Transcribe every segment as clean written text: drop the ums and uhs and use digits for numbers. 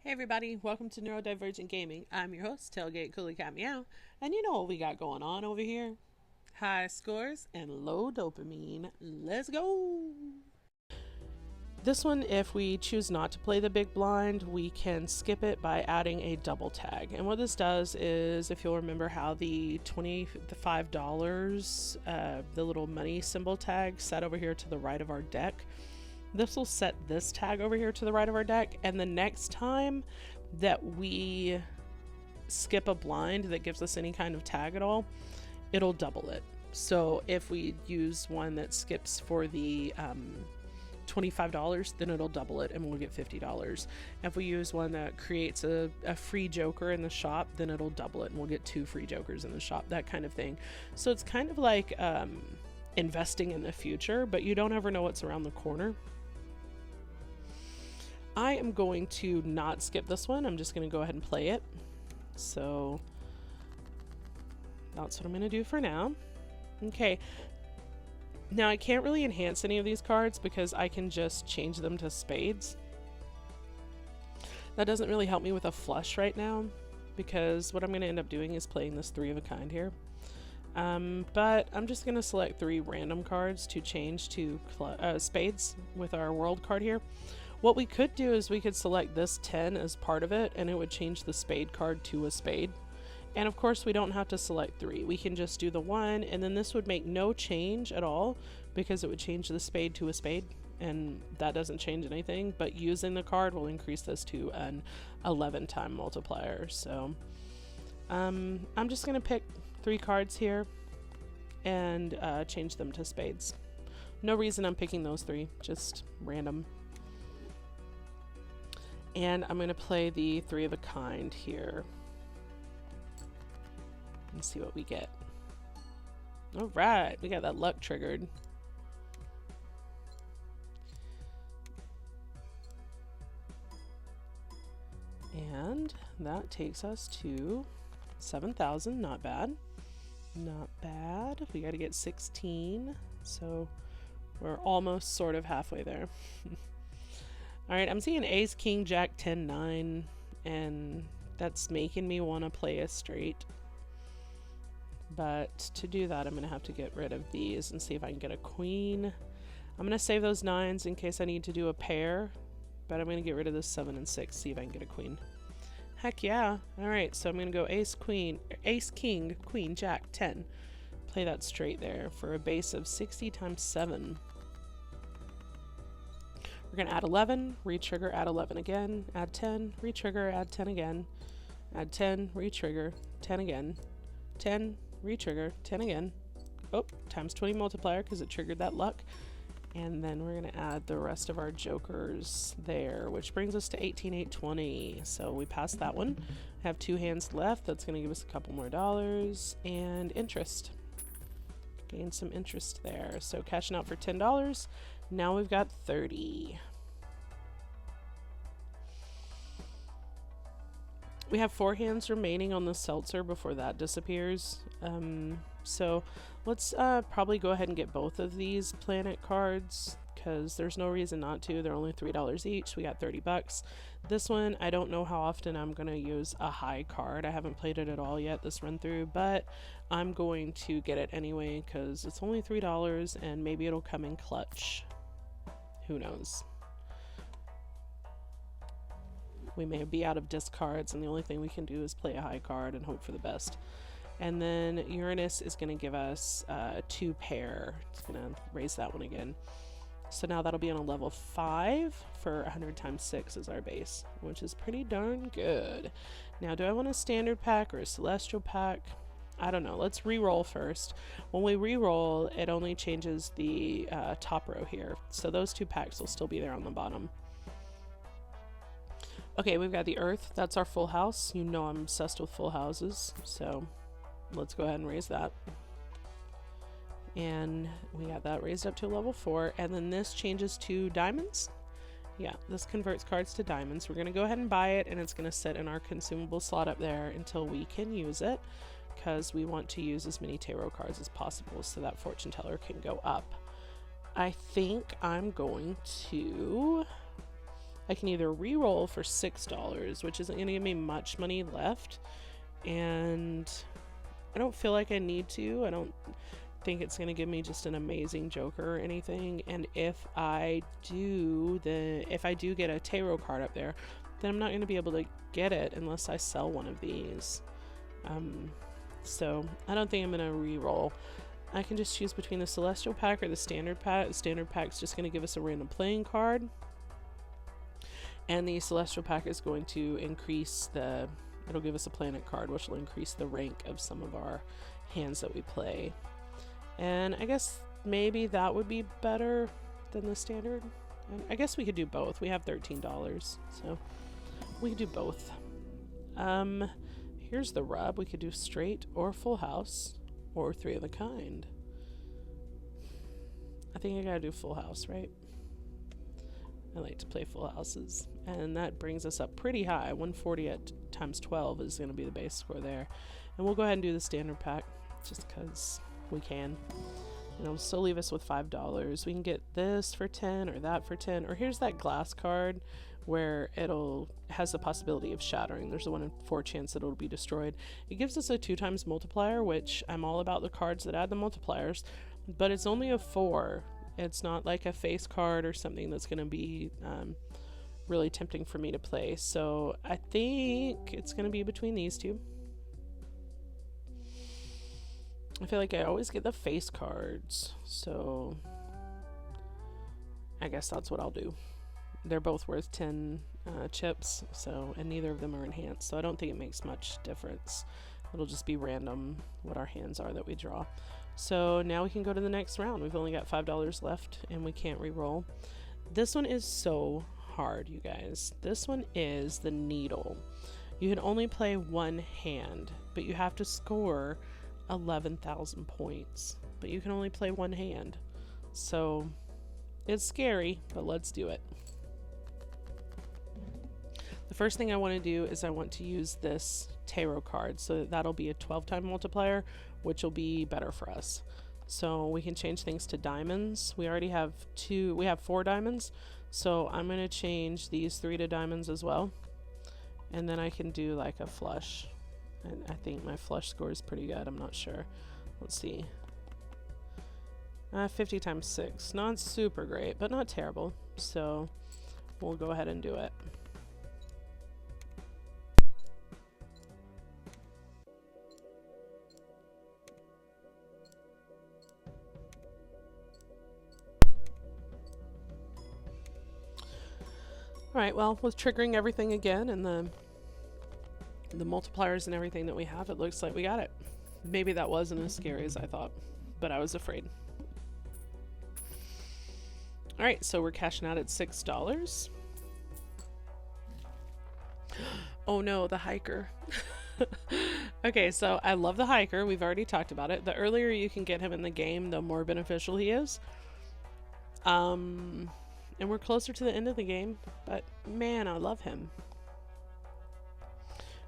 Hey everybody, welcome to Neurodivergent Gaming. I'm your host, Tailgate Coolie Cat Meow, and you know what we got going on over here? High scores and low dopamine. Let's go! This one, if we choose not to play the big blind, we can skip it by adding a double tag. And what this does is, if you'll remember how the $25, the little money symbol tag sat over here to the right of our deck, this will set this tag over here to the right of our deck, and the next time that we skip a blind that gives us any kind of tag at all, it'll double it. So if we use one that skips for the $25, then it'll double it and we'll get $50. If we use one that creates a free joker in the shop, then it'll double it and we'll get 2 free jokers in the shop, that kind of thing. So it's kind of like investing in the future, but you don't ever know what's around the corner. I am going to not skip this one. I'm just going to go ahead and play it. So that's what I'm going to do for now. Okay. Now I can't really enhance any of these cards because I can just change them to spades. That doesn't really help me with a flush right now because what I'm going to end up doing is playing this 3 of a kind here. But I'm just going to select 3 random cards to change to spades with our world card here. What we could do is we could select this 10 as part of it, and it would change the spade card to a spade. And of course we don't have to select 3. We can just do the 1, and then this would make no change at all because it would change the spade to a spade, and that doesn't change anything, but using the card will increase this to an 11-time multiplier. So I'm just going to pick 3 cards here and change them to spades. No reason I'm picking those 3, just random. And I'm going to play the 3 of a kind here and see what we get. Alright, we got that luck triggered. And that takes us to 7,000, not bad. Not bad. We got to get 16, so we're almost sort of halfway there. Alright, I'm seeing ace, king, jack, 10, 9, and that's making me want to play a straight. But to do that, I'm going to have to get rid of these and see if I can get a queen. I'm going to save those 9s in case I need to do a pair, but I'm going to get rid of this 7 and 6, see if I can get a queen. Heck yeah. Alright, so I'm going to go ace, queen, ace, king, queen, jack, 10. Play that straight there for a base of 60 times 7. We're going to add 11, re-trigger, add 11 again, add 10, re-trigger, add 10 again, add 10, re-trigger, 10 again, 10, re-trigger, 10 again. Oh, times 20 multiplier because it triggered that luck. And then we're going to add the rest of our jokers there, which brings us to 18,820. So we passed that one. Have 2 hands left. That's going to give us a couple more dollars and interest. Gain some interest there. So cashing out for $10. Now we've got 30. We have 4 hands remaining on the seltzer before that disappears. So let's probably go ahead and get both of these planet cards because there's no reason not to. They're only $3 each. We got 30 bucks. This one, I don't know how often I'm going to use a high card. I haven't played it at all yet this run through, but I'm going to get it anyway because it's only $3 and maybe it'll come in clutch. Who knows? We may be out of discards and the only thing we can do is play a high card and hope for the best. And then Uranus is going to give us 2 pair. It's going to raise that one again. So now that'll be on a level 5 for 100 times 6 as our base, which is pretty darn good. Now, do I want a standard pack or a celestial pack? I don't know. Let's re-roll first. When we re-roll, it only changes the top row here. So those 2 packs will still be there on the bottom. Okay, we've got the Earth. That's our full house. You know I'm obsessed with full houses. So let's go ahead and raise that. And we got that raised up to level 4. And then this changes to diamonds. Yeah, this converts cards to diamonds. We're going to go ahead and buy it, and it's going to sit in our consumable slot up there until we can use it, because we want to use as many tarot cards as possible so that fortune teller can go up. I think I'm going to I can either re-roll for $6, which isn't going to give me much money left, and I don't feel like I need to. I don't think it's going to give me just an amazing joker or anything, and if I do get a tarot card up there, then I'm not going to be able to get it unless I sell one of these. So I don't think I'm going to re-roll. I can just choose between the Celestial Pack or the Standard Pack. The Standard Pack's just going to give us a random playing card, and the Celestial Pack is going to increase it'll give us a planet card, which will increase the rank of some of our hands that we play. And I guess maybe that would be better than the Standard. And I guess we could do both. We have $13, so we could do both. Here's the rub. We could do straight or full house or three of a kind. I think I gotta do full house, right? I like to play full houses, and that brings us up pretty high. 140 at times 12 is going to be the base score there, and we'll go ahead and do the Standard Pack just because we can. And it'll still leave us with $5. We can get this for 10 or that for 10, or here's that glass card where has the possibility of shattering. There's a 1 in 4 chance that it'll be destroyed. It gives us a 2 times multiplier, which I'm all about the cards that add the multipliers, but it's only a 4. It's not like a face card or something that's going to be really tempting for me to play. So I think it's going to be between these two. I feel like I always get the face cards, so I guess that's what I'll do. They're both worth 10 chips, and neither of them are enhanced, so I don't think it makes much difference. It'll just be random what our hands are that we draw. So now we can go to the next round. We've only got $5 left, and we can't re-roll. This one is so hard, you guys. This one is the Needle. You can only play one hand, but you have to score 11,000 points. But you can only play one hand. So it's scary, but let's do it. The first thing I want to do is I want to use this tarot card, so that'll be a 12-time multiplier, which will be better for us. So we can change things to diamonds. We already have 4 diamonds, so I'm going to change these 3 to diamonds as well, and then I can do like a flush, and I think my flush score is pretty good. I'm not sure. Let's see. 50 times 6, not super great, but not terrible, so we'll go ahead and do it. Alright, well, with triggering everything again and the multipliers and everything that we have, it looks like we got it. Maybe that wasn't as scary as I thought, but I was afraid. Alright, so we're cashing out at $6. Oh no, the hiker. Okay, so I love the hiker. We've already talked about it. The earlier you can get him in the game, the more beneficial he is. And we're closer to the end of the game, but man, I love him.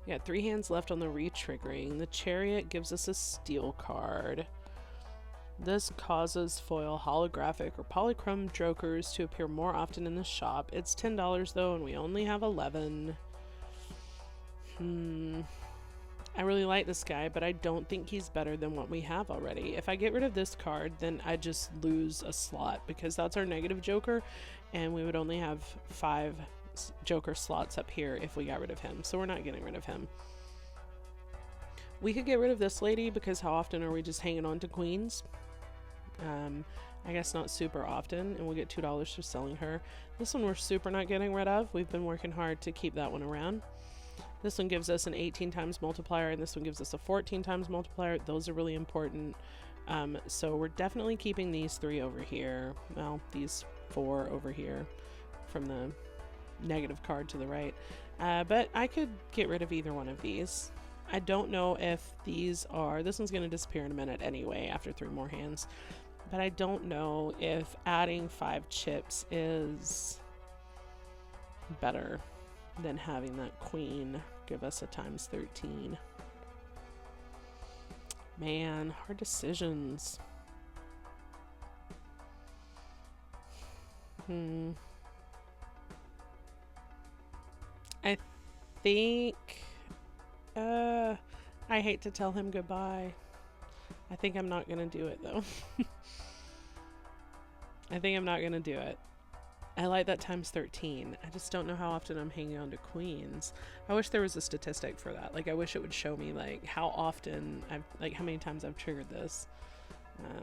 We got 3 hands left on the re-triggering. The Chariot gives us a steel card. This causes foil, holographic, or polychrome jokers to appear more often in the shop. It's $10 though, and we only have 11. I really like this guy, but I don't think he's better than what we have already. If I get rid of this card, then I just lose a slot, because that's our negative joker, and we would only have 5 joker slots up here if we got rid of him, so we're not getting rid of him. We could get rid of this lady, because how often are we just hanging on to queens? I guess not super often, and we'll get $2 for selling her. This one we're super not getting rid of. We've been working hard to keep that one around. This one gives us an 18 times multiplier, and this one gives us a 14 times multiplier. Those are really important. So we're definitely keeping these 3 over here. Well, these 4 over here from the negative card to the right. But I could get rid of either one of these. I don't know if these are... This one's going to disappear in a minute anyway after 3 more hands. But I don't know if adding 5 chips is better than having that queen give us a times 13. Man, hard decisions. I think, I hate to tell him goodbye. I think I'm not gonna do it though. I think I'm not gonna do it. I like that times 13. I just don't know how often I'm hanging on to queens. I wish there was a statistic for that. Like, I wish it would show me, like, how often I've, like, how many times I've triggered this.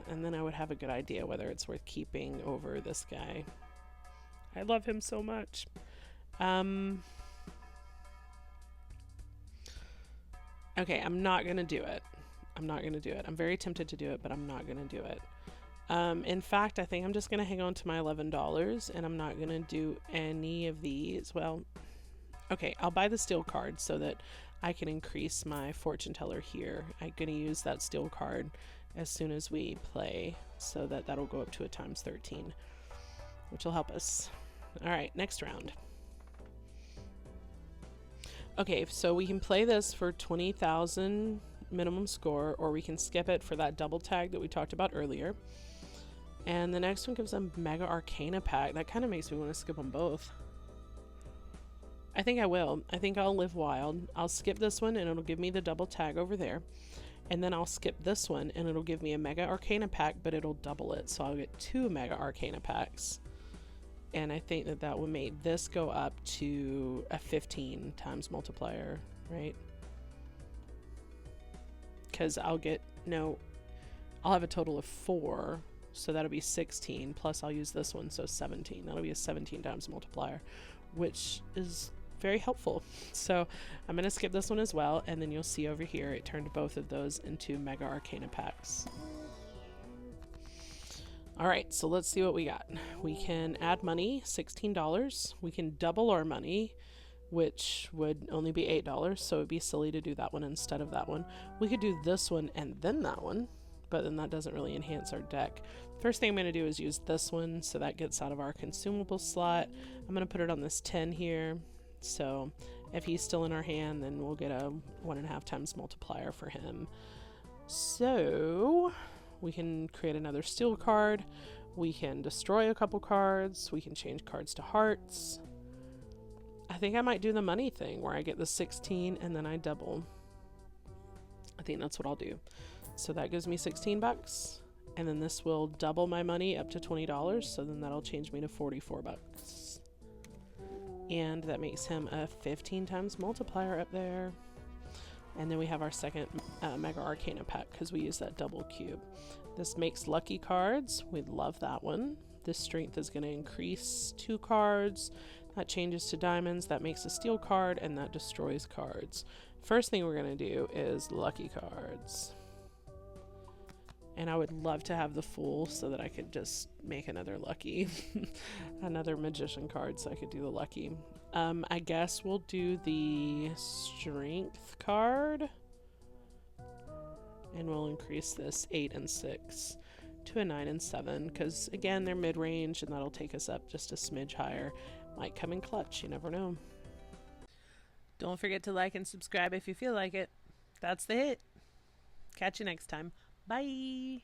And then I would have a good idea whether it's worth keeping over this guy. I love him so much. Okay, I'm not gonna do it. I'm not gonna do it. I'm very tempted to do it, but I'm not gonna do it. In fact, I think I'm just gonna hang on to my $11 and I'm not gonna do any of these. Well, okay, I'll buy the steel card so that I can increase my fortune teller here. I'm gonna use that steel card as soon as we play so that that'll go up to a times 13, which will help us. All right, next round. Okay, so we can play this for 20,000 minimum score, or we can skip it for that double tag that we talked about earlier. And the next one gives a Mega Arcana pack. That kind of makes me want to skip them both. I think I will. I think I'll live wild. I'll skip this one and it'll give me the double tag over there. And then I'll skip this one and it'll give me a Mega Arcana pack, but it'll double it. So I'll get 2 Mega Arcana packs. And I think that that will make this go up to a 15 times multiplier, right? Because I'll have a total of 4. So that'll be 16, plus I'll use this one, so 17. That'll be a 17 times multiplier, which is very helpful. So I'm going to skip this one as well, and then you'll see over here it turned both of those into Mega Arcana packs. Alright, so let's see what we got. We can add money, $16. We can double our money, which would only be $8, so it'd be silly to do that one instead of that one. We could do this one and then that one, but then that doesn't really enhance our deck. First thing I'm going to do is use this one, so that gets out of our consumable slot. I'm going to put it on this 10 here, so if he's still in our hand, then we'll get a 1.5 times multiplier for him. So we can create another steel card, we can destroy a couple cards, we can change cards to hearts. I think I might do the money thing where I get the 16 and then I double. I think that's what I'll do. So that gives me 16 bucks, and then this will double my money up to $20, so then that'll change me to 44 bucks. And that makes him a 15 times multiplier up there. And then we have our second Mega Arcana pack because we use that double cube. This makes lucky cards. We'd love that one. This strength is going to increase 2 cards. That changes to diamonds. That makes a steel card, and that destroys cards. First thing we're going to do is lucky cards. And I would love to have the Fool so that I could just make another lucky. Another magician card so I could do the lucky. I guess we'll do the strength card. And we'll increase this 8 and 6 to a 9 and 7. Because again, they're mid-range and that'll take us up just a smidge higher. Might come in clutch, you never know. Don't forget to like and subscribe if you feel like it. That's the hit. Catch you next time. Bye.